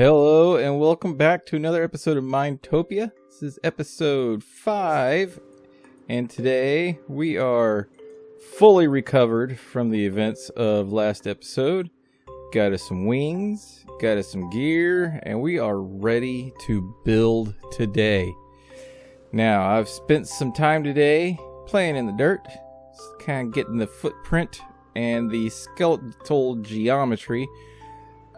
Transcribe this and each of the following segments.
Hello and welcome back to another episode of Minetopia. This is episode 5, and today we are fully recovered from the events of last episode. Got us some wings, got us some gear, and we are ready to build today. Now, I've spent some time today playing in the dirt, kind of getting the footprint and the skeletal geometry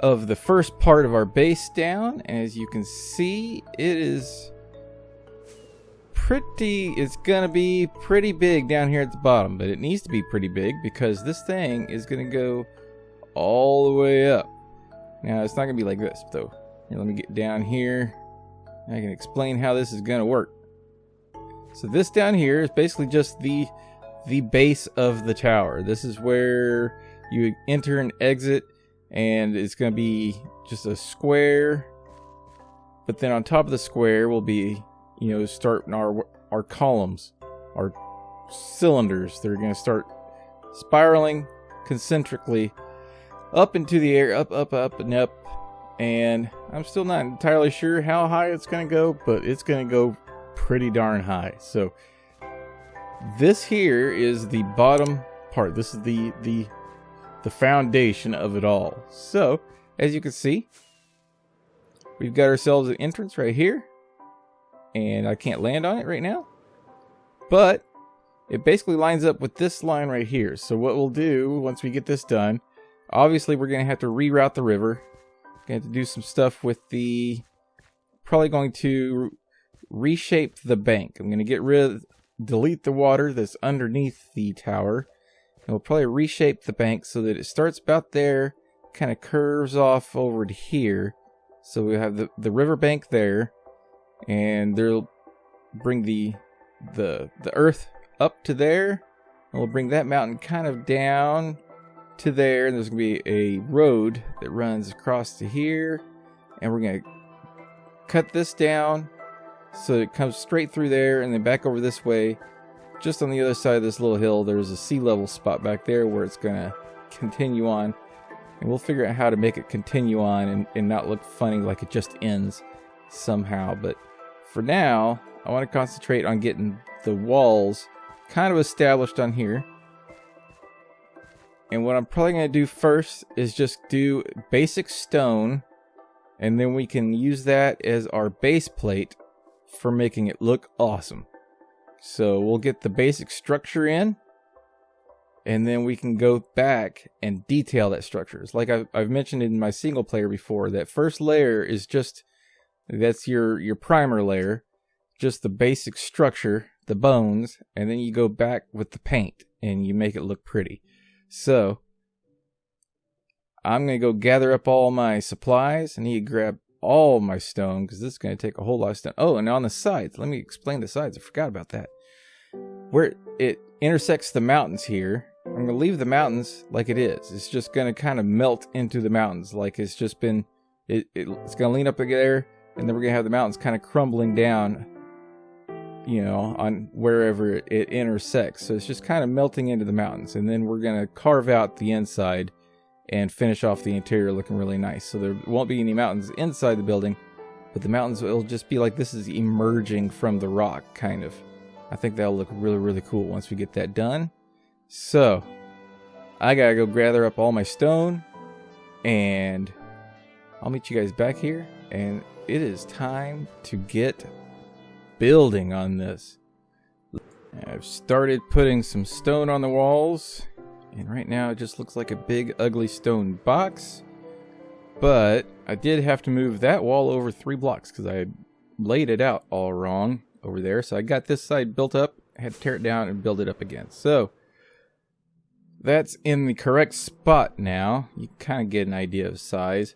of the first part of our base down. And as you can see, it's gonna be pretty big down here at the bottom, but it needs to be pretty big because this thing is gonna go all the way up. Now it's not gonna be like this though. Here, let me get down here. I can explain how this is gonna work. So this down here is basically just the base of the tower. This is where you enter and exit, and it's going to be just a square, but then on top of the square will be, starting our columns, our cylinders. They're going to start spiraling concentrically up into the air, up, and up, and I'm still not entirely sure how high it's going to go, but it's going to go pretty darn high. So this here is the bottom part. This is the foundation of it all. So as you can see, we've got ourselves an entrance right here, and I can't land on it right now, but it basically lines up with this line right here. So what we'll do once we get this done, obviously we're going to have to reroute the river. Going to have to do some stuff with probably going to reshape the bank. I'm going to delete the water that's underneath the tower. And we'll probably reshape the bank so that it starts about there, kind of curves off over to here. So we have the river bank there, and they'll bring the earth up to there, and we'll bring that mountain kind of down to there, and there's going to be a road that runs across to here, and we're going to cut this down so it comes straight through there and then back over this way. Just on the other side of this little hill, there's a sea level spot back there where it's going to continue on. And we'll figure out how to make it continue on and not look funny like it just ends somehow. But for now, I want to concentrate on getting the walls kind of established on here. And what I'm probably going to do first is just do basic stone. And then we can use that as our base plate for making it look awesome. So we'll get the basic structure in, and then we can go back and detail that structure. It's like I've mentioned in my single player before, that first layer is that's your primer layer, just the basic structure, the bones, and then you go back with the paint and you make it look pretty. So I'm going to go gather up all my supplies. I need to grab all my stone because this is going to take a whole lot of stone. Oh, and on the sides, let me explain the sides. I forgot about that. Where it intersects the mountains here, I'm going to leave the mountains like it is. It's just going to kind of melt into the mountains like it's just been, it's going to lean up there, and then we're going to have the mountains kind of crumbling down, on wherever it intersects. So it's just kind of melting into the mountains, and then we're going to carve out the inside and finish off the interior looking really nice. So there won't be any mountains inside the building, but the mountains will just be like this is emerging from the rock, kind of. I think that'll look really, really cool once we get that done. So I gotta go gather up all my stone, and I'll meet you guys back here, and it is time to get building on this. I've started putting some stone on the walls, and right now it just looks like a big ugly stone box. But I did have to move that wall over 3 blocks because I laid it out all wrong over there. So I got this side built up, I had to tear it down and build it up again. So that's in the correct spot now. You kind of get an idea of size.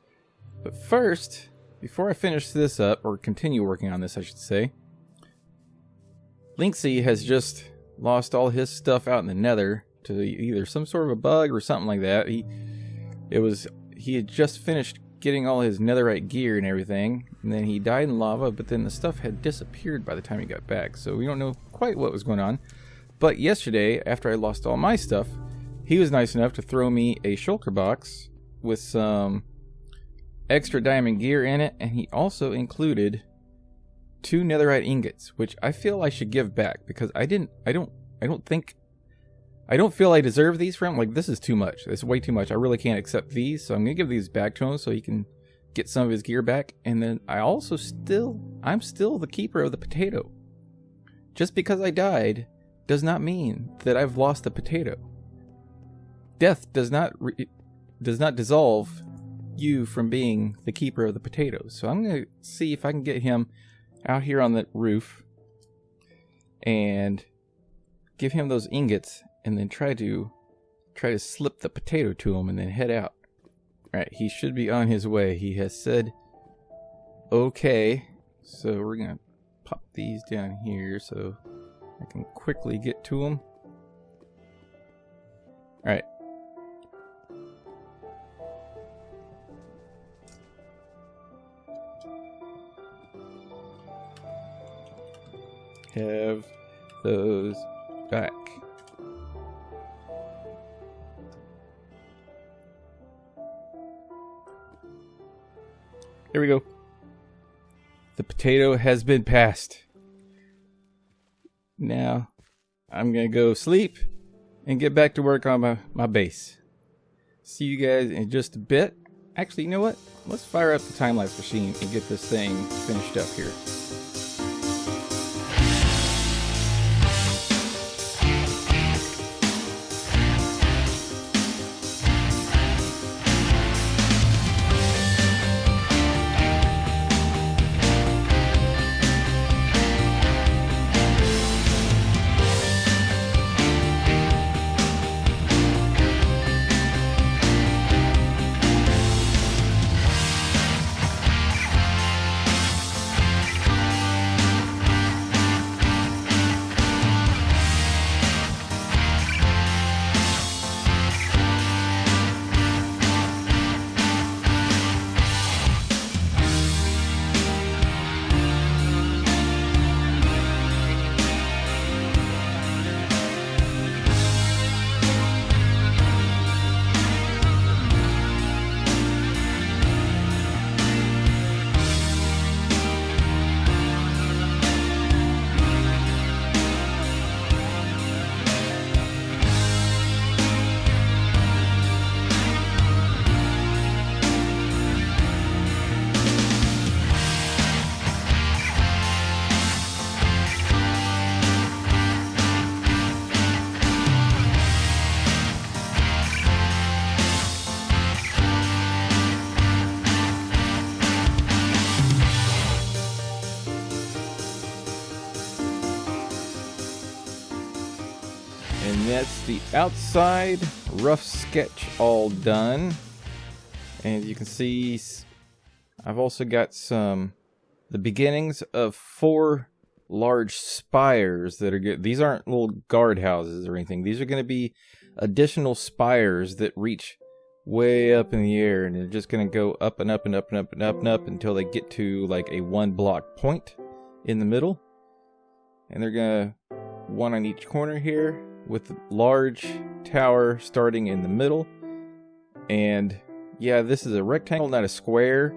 But first, before I finish this up, or continue working on this I should say, Linksy has just lost all his stuff out in the nether to either some sort of a bug or something like that. He had just finished getting all his netherite gear and everything, and then he died in lava, but then the stuff had disappeared by the time he got back, so we don't know quite what was going on. But yesterday, after I lost all my stuff, he was nice enough to throw me a shulker box with some extra diamond gear in it, and he also included 2 netherite ingots, which I feel I should give back because I don't feel I deserve these from him. Like, this is too much. It's way too much. I really can't accept these, so I'm gonna give these back to him so he can get some of his gear back. And then I'm still the keeper of the potato. Just because I died does not mean that I've lost the potato. Death does not dissolve you from being the keeper of the potatoes. So I'm gonna see if I can get him out here on the roof and give him those ingots, and then try to slip the potato to him and then head out. Alright, he should be on his way. He has said okay. So we're gonna pop these down here so I can quickly get to him. Alright. Have those back. There we go. The potato has been passed. Now, I'm going to go sleep and get back to work on my base. See you guys in just a bit. Actually, you know what? Let's fire up the time-lapse machine and get this thing finished up here. And that's the outside rough sketch all done. And you can see I've also got the beginnings of 4 large spires that are good. These aren't little guard houses or anything. These are going to be additional spires that reach way up in the air, and they're just going to go up and up and up and up and up and up until they get to like a 1-block point in the middle. And they're going to one on each corner here, with the large tower starting in the middle. And yeah, this is a rectangle, not a square,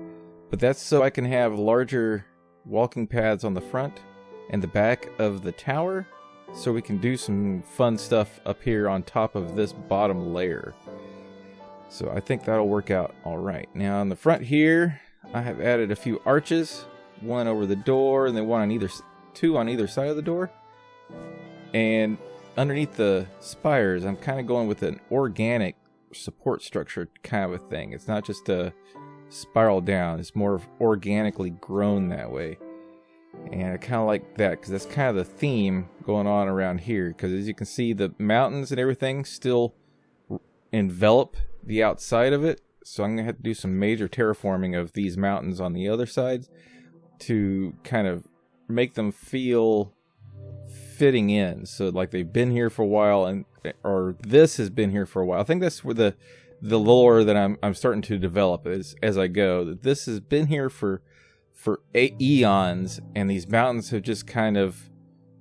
but that's so I can have larger walking paths on the front and the back of the tower, so we can do some fun stuff up here on top of this bottom layer. So I think that'll work out all right. Now on the front here, I have added a few arches, one over the door and then two on either side of the door. And underneath the spires, I'm kind of going with an organic support structure kind of a thing. It's not just a spiral down. It's more organically grown that way. And I kind of like that because that's kind of the theme going on around here. Because as you can see, the mountains and everything still envelop the outside of it. So I'm going to have to do some major terraforming of these mountains on the other sides to kind of make them feel fitting in, so like they've been here for a while, or this has been here for a while. I think that's where the lore that I'm starting to develop as I go. That this has been here for eons, and these mountains have just kind of,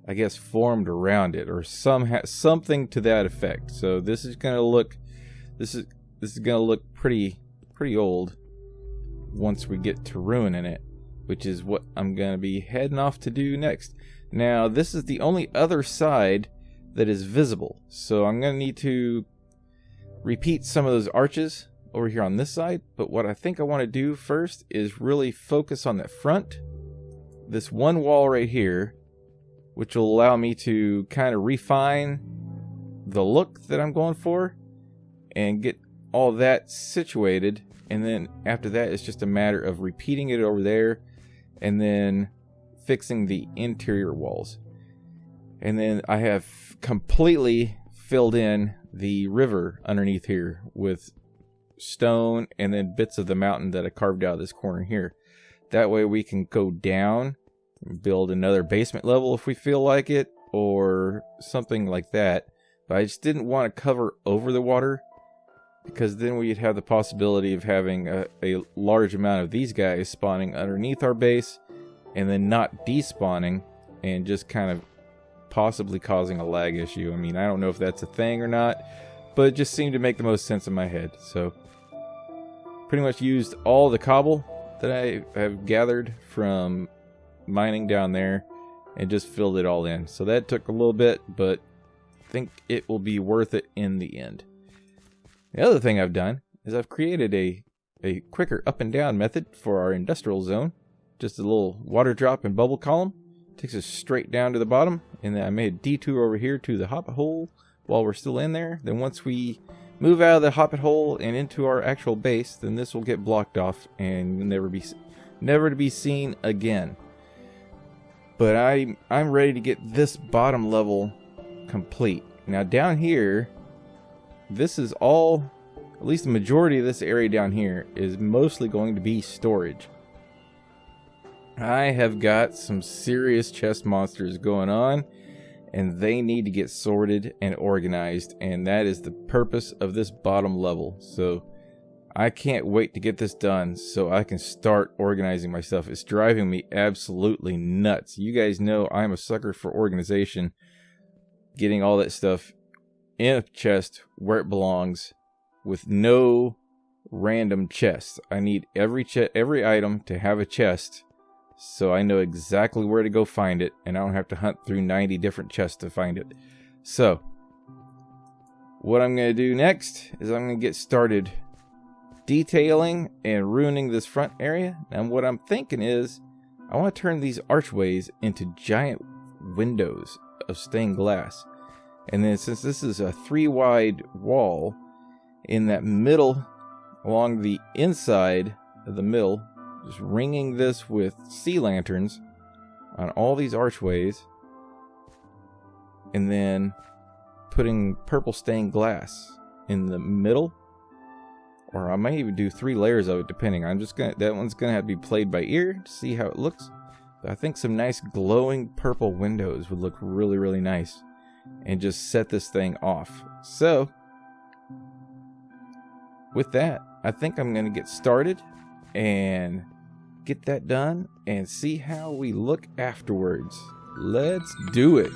I guess, formed around it, or something to that effect. So this is gonna look pretty old. once we get to ruining it, which is what I'm going to be heading off to do next. Now, this is the only other side that is visible, so I'm going to need to repeat some of those arches over here on this side, but what I think I want to do first is really focus on the front, this one wall right here, which will allow me to kind of refine the look that I'm going for and get all that situated. And then after that, it's just a matter of repeating it over there and then fixing the interior walls. And then I have completely filled in the river underneath here with stone and then bits of the mountain that I carved out of this corner here. That way we can go down and build another basement level if we feel like it, or something like that. But I just didn't want to cover over the water, because then we'd have the possibility of having a large amount of these guys spawning underneath our base and then not despawning and just kind of possibly causing a lag issue. I mean, I don't know if that's a thing or not, but it just seemed to make the most sense in my head. So pretty much used all the cobble that I have gathered from mining down there and just filled it all in. So that took a little bit, but I think it will be worth it in the end. The other thing I've done is I've created a quicker up and down method for our industrial zone. Just a little water drop and bubble column. Takes us straight down to the bottom. And then I made a detour over here to the hoppet hole while we're still in there. Then once we move out of the hoppet hole and into our actual base, then this will get blocked off and never to be seen again. But I'm ready to get this bottom level complete. Now down here, this is all, at least the majority of this area down here is mostly going to be storage. I have got some serious chest monsters going on, and they need to get sorted and organized, and that is the purpose of this bottom level. So I can't wait to get this done so I can start organizing my stuff. It's driving me absolutely nuts. You guys know I'm a sucker for organization, getting all that stuff in a chest where it belongs with no random chests. I need every item to have a chest, so I know exactly where to go find it, and I don't have to hunt through 90 different chests to find it. So what I'm going to do next is I'm going to get started detailing and ruining this front area. And what I'm thinking is I want to turn these archways into giant windows of stained glass. And then since this is a 3 wide wall, in that middle, along the inside of the middle, just ringing this with sea lanterns on all these archways, and then putting purple stained glass in the middle, or I might even do 3 layers of it depending. That one's gonna have to be played by ear to see how it looks. But I think some nice glowing purple windows would look really, really nice and just set this thing off. So with that, I think I'm gonna get started and get that done and see how we look afterwards. Let's do it.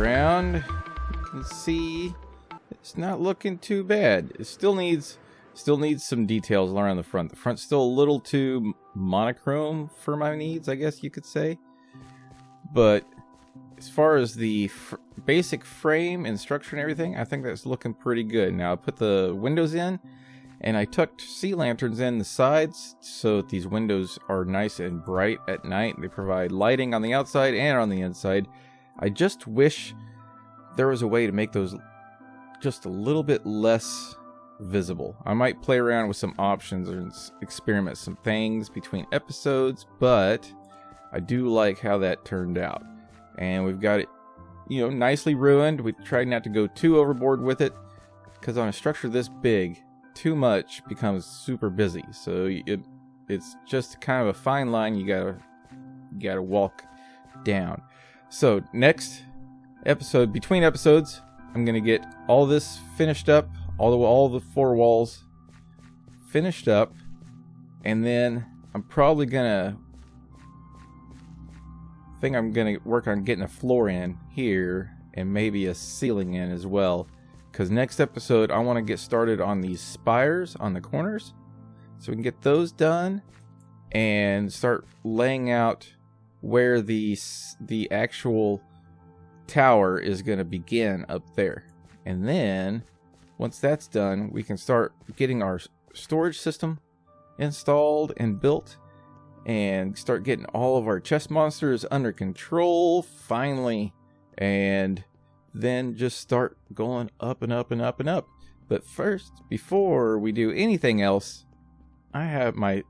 around, you can see it's not looking too bad. It still needs some details around the front. The front's still a little too monochrome for my needs, I guess you could say. But as far as the basic frame and structure and everything, I think that's looking pretty good. Now I put the windows in, and I tucked sea lanterns in the sides so that these windows are nice and bright at night. They provide lighting on the outside and on the inside. I just wish there was a way to make those just a little bit less visible. I might play around with some options and experiment some things between episodes, but I do like how that turned out. And we've got it, you know, nicely ruined. We tried not to go too overboard with it, because on a structure this big, too much becomes super busy. So it's just kind of a fine line you gotta walk down. So next episode, between episodes, I'm gonna get all this finished up, all the 4 walls finished up, and then I'm probably gonna work on getting a floor in here and maybe a ceiling in as well, because next episode I want to get started on these spires on the corners, so we can get those done and start laying out where the actual tower is going to begin up there. And then once that's done, we can start getting our storage system installed and built, and start getting all of our chest monsters under control finally, and then just start going up and up and up and up. But first, before we do anything else, I have my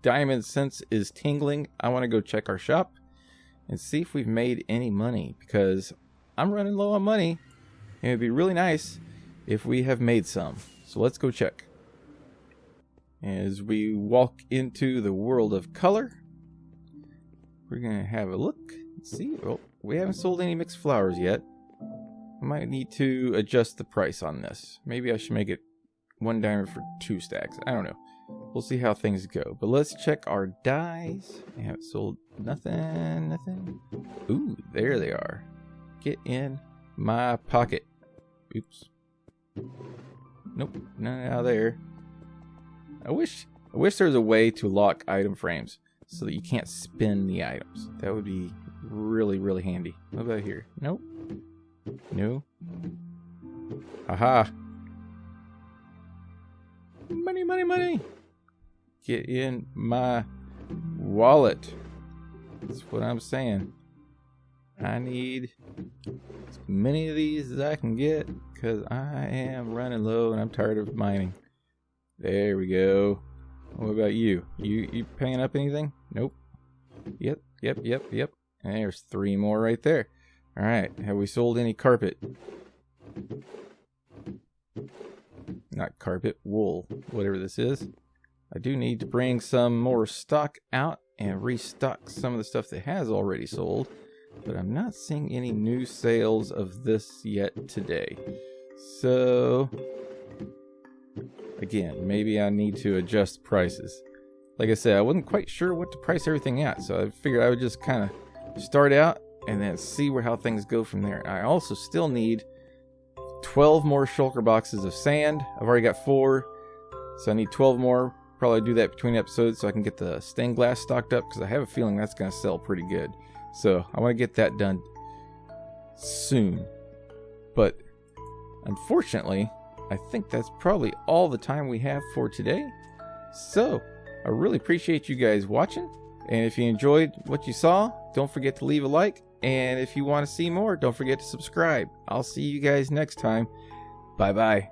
diamond sense is tingling. I want to go check our shop and see if we've made any money, because I'm running low on money, and it'd be really nice if we have made some. So let's go check. As we walk into the world of color, we're going to have a look. Let's see. Oh, we haven't sold any mixed flowers yet. I might need to adjust the price on this. Maybe I should make it 1 diamond for 2 stacks. I don't know. We'll see how things go. But let's check our dyes. I haven't sold nothing. Ooh, there they are. Get in my pocket. Oops. Nope, none out there. I wish there was a way to lock item frames so that you can't spin the items. That would be really, really handy. What about here? Nope. No. Aha. Money. Get in my wallet. That's what I'm saying. I need as many of these as I can get, because I am running low and I'm tired of mining. There we go. What about you? You paying up anything? Nope. Yep. And there's 3 more right there. Alright, have we sold any carpet? Not carpet, wool, whatever this is. I do need to bring some more stock out and restock some of the stuff that has already sold, but I'm not seeing any new sales of this yet today. So again, maybe I need to adjust prices. Like I said, I wasn't quite sure what to price everything at, so I figured I would just kind of start out and then see how things go from there. I also still need 12 more shulker boxes of sand. I've already got 4, so I need 12 more. Probably do that between episodes so I can get the stained glass stocked up, because I have a feeling that's going to sell pretty good. So I want to get that done soon. But unfortunately, I think that's probably all the time we have for today. So I really appreciate you guys watching. And if you enjoyed what you saw, don't forget to leave a like. And if you want to see more, don't forget to subscribe. I'll see you guys next time. Bye-bye.